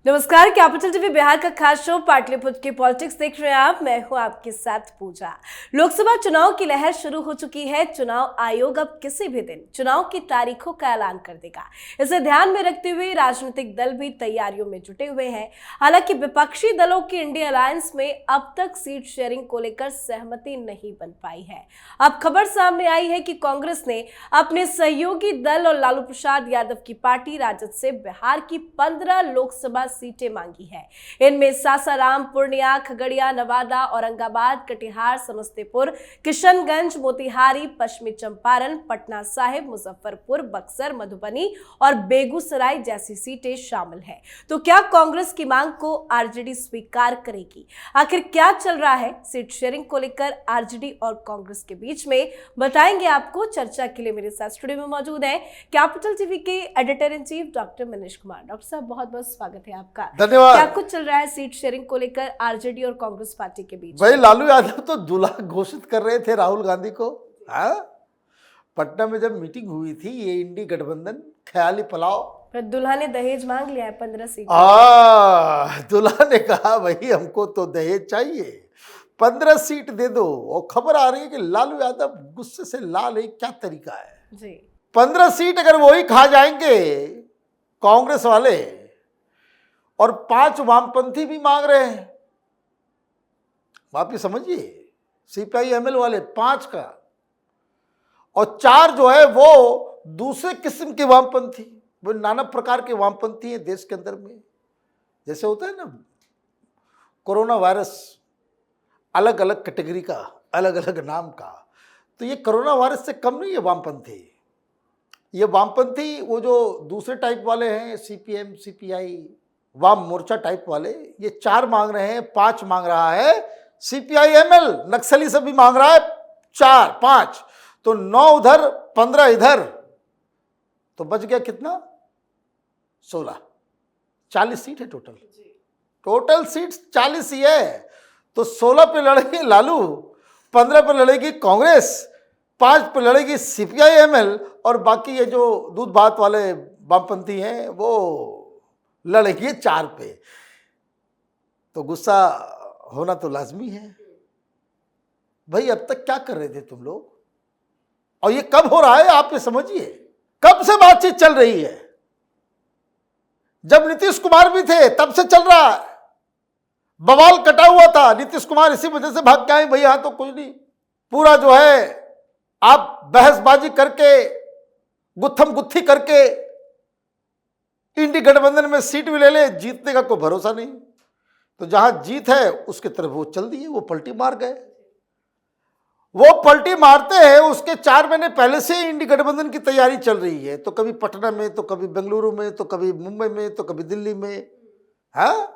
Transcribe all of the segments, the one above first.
नमस्कार, capital TV Bihar का खास शो पाटलिपुत्र की पॉलिटिक्स देख रहे हैं आप। मैं हूं आपके साथ पूजा। लोकसभा चुनाव की लहर शुरू हो चुकी है। चुनाव आयोग अब किसी भी दिन चुनाव की तारीखों का ऐलान कर देगा। इसे ध्यान में रखते हुए राजनीतिक दल भी तैयारियों में जुटे हुए हैं। हालांकि विपक्षी दलों की इंडिया अलायंस में अब तक सीट शेयरिंग को लेकर सहमति नहीं बन पाई है। अब खबर सामने आई है कि कांग्रेस ने अपने सहयोगी दल और लालू प्रसाद यादव की पार्टी राजद से बिहार की 15 लोकसभा सीटें मांगी है। इनमें सासाराम, पूर्णिया, खगड़िया, नवादा, औरंगाबाद, कटिहार, समस्तीपुर, किशनगंज, मोतिहारी, पश्चिमी चंपारण, पटना साहिब, मुजफ्फरपुर, बक्सर, मधुबनी और बेगूसराय जैसी सीटें शामिल हैं। तो क्या कांग्रेस की मांग को आरजेडी स्वीकार करेगी? आखिर क्या चल रहा है सीट शेयरिंग को लेकर आरजेडी और कांग्रेस के बीच में, बताएंगे आपको। चर्चा के लिए मेरे साथ स्टूडियो में मौजूद हैं कैपिटल टीवी के editor in chief doctor Manish Kumar. Doctor साहब, बहुत बहुत स्वागत है आपका। धन्यवाद। क्या कुछ चल रहा है सीट शेयरिंग को लेकर आरजेडी और कांग्रेस पार्टी के बीच? भाई, लालू यादव तो दूल्हा घोषित कर रहे थे राहुल गांधी को। हाँ, पटना में जब मीटिंग हुई थी ये इंडी गठबंधन ख्याली पलाव, फिर दूल्हा ने दहेज मांग लिया है 15 सीट। दूल्हा ने कहा भाई हमको तो दहेज चाहिए, 15 सीट दे दो। और खबर आ रही है कि लालू यादव गुस्से से लाल है। क्या तरीका है जी। 15 सीट अगर वही खा जाएंगे कांग्रेस वाले, और 5 वामपंथी भी मांग रहे हैं। आप ये समझिए, सीपीआई-एमएल वाले 5 का, और 4 जो है वो दूसरे किस्म के वामपंथी। वो नाना प्रकार के वामपंथी हैं देश के अंदर में। जैसे होता है ना कोरोना वायरस, अलग अलग कैटेगरी का, अलग अलग नाम का। तो ये कोरोना वायरस से कम नहीं है वामपंथी। ये वामपंथी वो जो दूसरे टाइप वाले हैं, सीपीएम, सीपीआई, वाम मोर्चा टाइप वाले, ये 4 मांग रहे हैं, 5 मांग रहा है सीपीआई-एमएल। नक्सली सब भी मांग रहा है 4, 5, तो 9 उधर, 15 इधर, तो बच गया कितना? 16। 40 सीट है टोटल। टोटल सीट 40 ही है। तो 16 पे लड़ेगी लालू, 15 पे लड़ेगी कांग्रेस, 5 पे लड़ेगी सीपीआई-एमएल, और बाकी ये जो दूध भात वाले वामपंथी हैं वो लड़ेगी 4 पे। तो गुस्सा होना तो लाजमी है भाई। अब तक क्या कर रहे थे तुम लोग, और ये कब हो रहा है आप ये समझिए। कब से बातचीत चल रही है? जब नीतीश कुमार भी थे तब से चल रहा है। बवाल कटा हुआ था, नीतीश कुमार इसी वजह से भाग के आए भाई। यहां तो कुछ नहीं, पूरा जो है आप बहसबाजी करके, गुत्थम गुत्थी करके इंडी गठबंधन में सीट भी ले ले, जीतने का कोई भरोसा नहीं। तो जहां जीत है उसके तरफ वो चल दिए, वो पलटी मार गए। वो पलटी मारते हैं, उसके 4 महीने पहले से इंडी गठबंधन की तैयारी चल रही है। तो कभी पटना में, तो कभी बेंगलुरु में, तो कभी मुंबई में, तो कभी दिल्ली में। है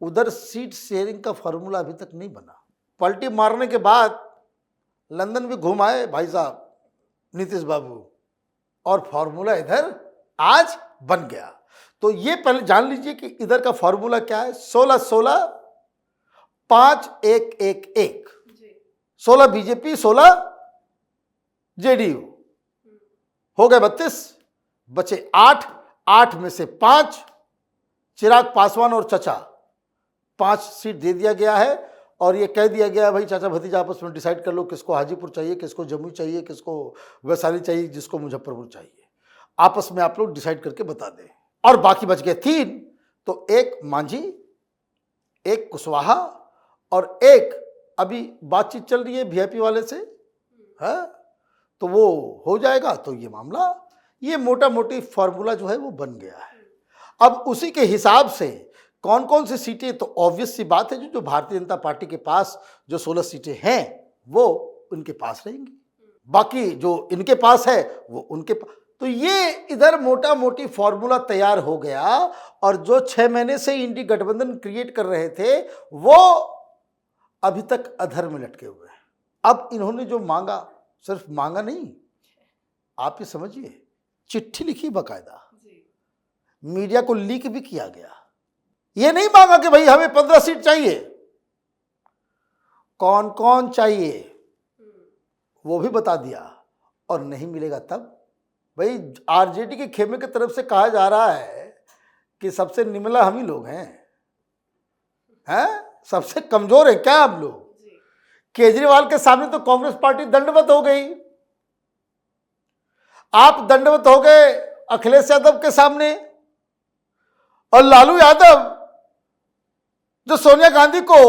उधर सीट शेयरिंग का फॉर्मूला अभी तक नहीं बना। पलटी मारने के बाद लंदन भी घूम आए भाई साहब नीतीश बाबू, और फॉर्मूला इधर आज बन गया। तो ये पहले जान लीजिए कि इधर का फॉर्मूला क्या है। 16-16, 5-1-1-1, 16 बीजेपी, 16 जेडीयू, हो गए 32, बचे 8। 8 में से 5 चिराग पासवान और चचा, 5 सीट दे दिया गया है। और ये कह दिया गया है भाई चाचा भतीजा आपस में डिसाइड कर लो किसको हाजीपुर चाहिए, किसको जम्मू चाहिए, किसको वैशाली चाहिए, जिसको मुजफ्फरपुर चाहिए। आपस में आप लोग डिसाइड करके बता दें। और बाकी बच गए 3, तो एक मांझी, एक कुशवाहा, और एक अभी बातचीत चल रही है वीआईपी वाले से, है तो वो हो जाएगा। तो ये मामला, ये मोटा मोटी फॉर्मूला जो है वो बन गया है। अब उसी के हिसाब से कौन कौन सी सीटें, तो ऑब्वियस सी बात है जो भारतीय जनता पार्टी के पास जो 16 सीटें हैं वो उनके पास रहेंगी, बाकी जो इनके पास है वो उनके पास। तो ये इधर मोटा मोटी फॉर्मूला तैयार हो गया। और जो 6 महीने से इंडी गठबंधन क्रिएट कर रहे थे वो अभी तक अधर में लटके हुए हैं। अब इन्होंने जो मांगा, सिर्फ मांगा नहीं, आप ये समझिए चिट्ठी लिखी बकायदा, मीडिया को लीक भी किया गया। ये नहीं मांगा कि भाई हमें 15 सीट चाहिए, कौन कौन चाहिए वो भी बता दिया। और नहीं मिलेगा तब भाई आरजेडी के खेमे की तरफ से कहा जा रहा है कि सबसे निमला हम ही लोग हैं? सबसे कमजोर है क्या हम लोग? केजरीवाल के सामने तो कांग्रेस पार्टी दंडवत हो गई, आप दंडवत हो गए अखिलेश यादव के सामने, और लालू यादव जो सोनिया गांधी को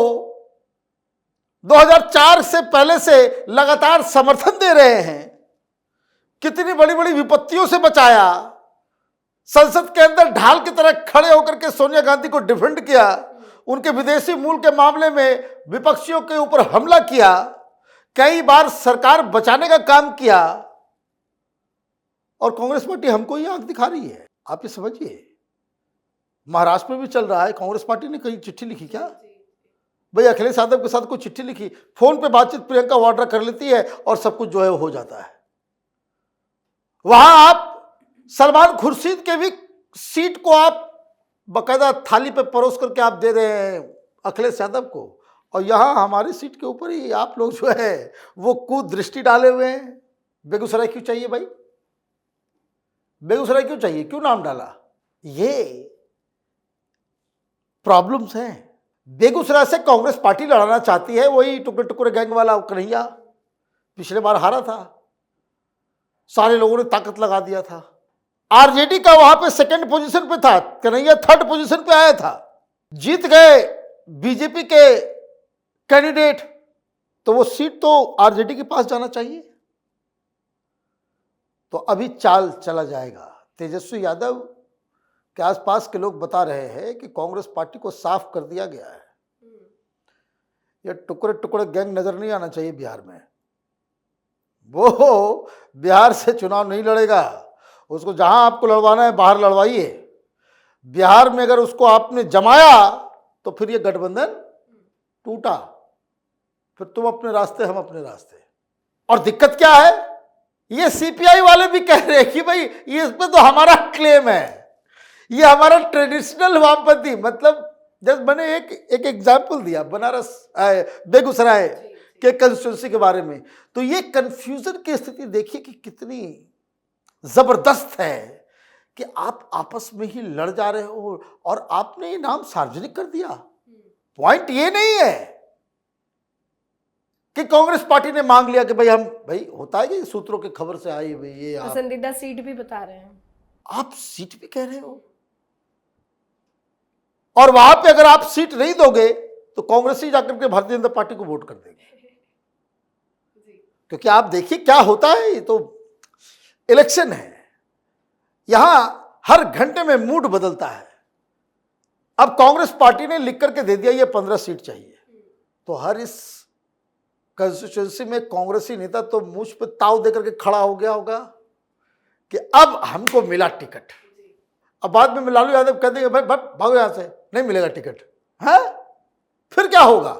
2004 से पहले से लगातार समर्थन दे रहे हैं, कितनी बड़ी बड़ी विपत्तियों से बचाया, संसद के अंदर ढाल की तरह खड़े होकर के सोनिया गांधी को डिफेंड किया, उनके विदेशी मूल के मामले में विपक्षियों के ऊपर हमला किया, कई बार सरकार बचाने का काम किया, और कांग्रेस पार्टी हमको ही आंख दिखा रही है। आप ये समझिए, महाराष्ट्र में भी चल रहा है, कांग्रेस पार्टी ने कहीं चिट्ठी लिखी क्या भाई? अखिलेश यादव के साथ कोई चिट्ठी लिखी, फोन पे बातचीत प्रियंका वाड्रा कर लेती है और सब कुछ जो है हो जाता है। वहां आप सलमान खुर्शीद के भी सीट को आप बकायदा थाली पे परोस करके आप दे रहे हैं अखिलेश यादव को, और यहां हमारी सीट के ऊपर ही आप लोग जो है वो कुदृष्टि डाले हुए हैं। बेगूसराय क्यों चाहिए भाई? बेगूसराय क्यों चाहिए? क्यों नाम डाला? ये प्रॉब्लम्स हैं। बेगूसराय से कांग्रेस पार्टी लड़ाना चाहती है, वही टुकड़े टुकड़े गैंग वाला कन्हैया, पिछले बार हारा था, सारे लोगों ने ताकत लगा दिया था। आरजेडी का वहां पे सेकंड पोजीशन पे था, कन्हैया थर्ड पोजीशन पे आया था, जीत गए बीजेपी के कैंडिडेट, तो वो सीट तो आरजेडी के पास जाना चाहिए। तो अभी चाल चला जाएगा। तेजस्वी यादव के आसपास के लोग बता रहे हैं कि कांग्रेस पार्टी को साफ कर दिया गया है, ये टुकड़े टुकड़े गैंग नजर नहीं आना चाहिए बिहार में। वो बिहार से चुनाव नहीं लड़ेगा, उसको जहां आपको लड़वाना है बाहर लड़वाइए। बिहार में अगर उसको आपने जमाया तो फिर ये गठबंधन टूटा, फिर तुम अपने रास्ते हम अपने रास्ते। और दिक्कत क्या है, ये सीपीआई वाले भी कह रहे हैं कि भाई ये इसमें तो हमारा क्लेम है, ये हमारा ट्रेडिशनल वामपंथी, मतलब जब मैंने एक एग्जाम्पल दिया बनारस बेगूसराय के कंस्टिट्यूंसी के बारे में, तो ये कंफ्यूजन की स्थिति देखिए कि कितनी जबरदस्त है कि आप आपस में ही लड़ जा रहे हो और आपने ये नाम सार्वजनिक कर दिया। पॉइंट ये नहीं है कि कांग्रेस पार्टी ने मांग लिया कि भाई होता है कि सूत्रों की खबर से आई भाई ये पसंदीदा सीट भी बता रहे हैं, आप सीट भी कह रहे हो, और वहां पे अगर आप सीट नहीं दोगे तो कांग्रेस ही जाकर के भारतीय जनता पार्टी को वोट कर देंगे। क्योंकि आप देखिए क्या होता है, ये तो इलेक्शन है, यहां हर घंटे में मूड बदलता है। अब कांग्रेस पार्टी ने लिख करके दे दिया ये 15 सीट चाहिए, तो हर इस कंस्टिट्यूंसी में कांग्रेसी नेता तो मुझ पे ताव देकर के खड़ा हो गया होगा कि अब हमको मिला टिकट। अब बाद में लालू यादव कह देंगे भाई भागो यहां से, नहीं मिलेगा टिकट, है? फिर क्या होगा?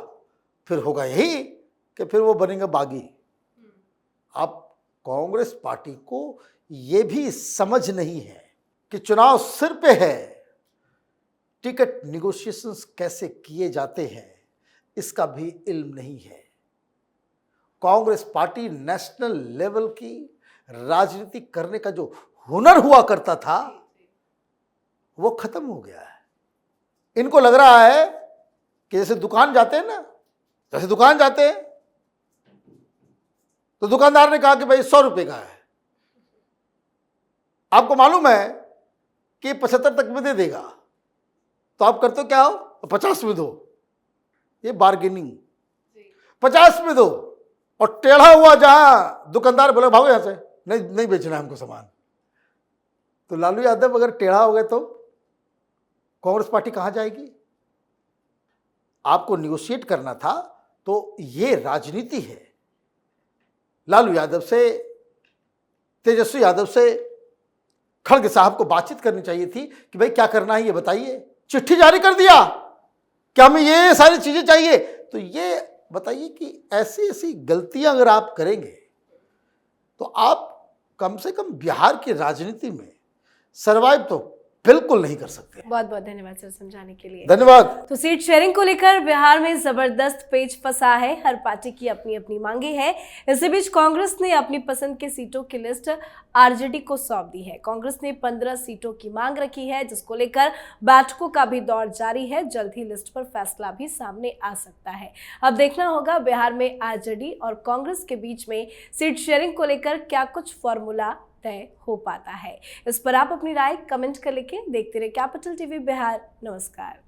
फिर होगा यही कि फिर वो बनेंगे बागी। अब कांग्रेस पार्टी को ये भी समझ नहीं है कि चुनाव सिर पे है, टिकट निगोशिएशंस कैसे किए जाते हैं इसका भी इल्म नहीं है। कांग्रेस पार्टी नेशनल लेवल की राजनीति करने का जो हुनर हुआ करता था वो खत्म हो गया है। इनको लग रहा है कि जैसे दुकान जाते हैं ना, जैसे दुकान जाते हैं तो दुकानदार ने कहा कि भाई 100 रुपए का है, आपको मालूम है कि 75 तक में दे देगा, तो आप करते हो क्या हो, 50 में दो, ये बार्गेनिंग, 50 में दो, और टेढ़ा हुआ जहां दुकानदार बोले भागो यहां से, नहीं बेचना हमको सामान। तो लालू यादव अगर टेढ़ा हो गए तो कांग्रेस पार्टी कहां जाएगी? आपको निगोशिएट करना था तो ये राजनीति है। लालू यादव से, तेजस्वी यादव से खड़गे साहब को बातचीत करनी चाहिए थी कि भाई क्या करना है ये बताइए। चिट्ठी जारी कर दिया कि हमें ये सारी चीजें चाहिए, तो ये बताइए कि ऐसी ऐसी गलतियां अगर आप करेंगे तो आप कम से कम बिहार की राजनीति में सरवाइव तो बिल्कुल नहीं कर सकते। बहुत बहुत धन्यवाद सर समझाने के लिए। धन्यवाद। तो सीट शेयरिंग को लेकर बिहार में जबरदस्त पेच फंसा है। हर पार्टी की अपनी अपनी मांगे हैं। इसी बीच कांग्रेस ने अपनी पसंद की सीटों की लिस्ट आरजेडी को सौंप दी है। कांग्रेस ने 15 सीटों की मांग रखी है, जिसको लेकर बैठकों का भी दौर जारी है। जल्द ही लिस्ट पर फैसला भी सामने आ सकता है। अब देखना होगा बिहार में आरजेडी और कांग्रेस के बीच में सीट शेयरिंग को लेकर क्या कुछ फॉर्मूला तय हो पाता है। इस पर आप अपनी राय कमेंट कर लिखें। देखते रहे कैपिटल टीवी बिहार। नमस्कार।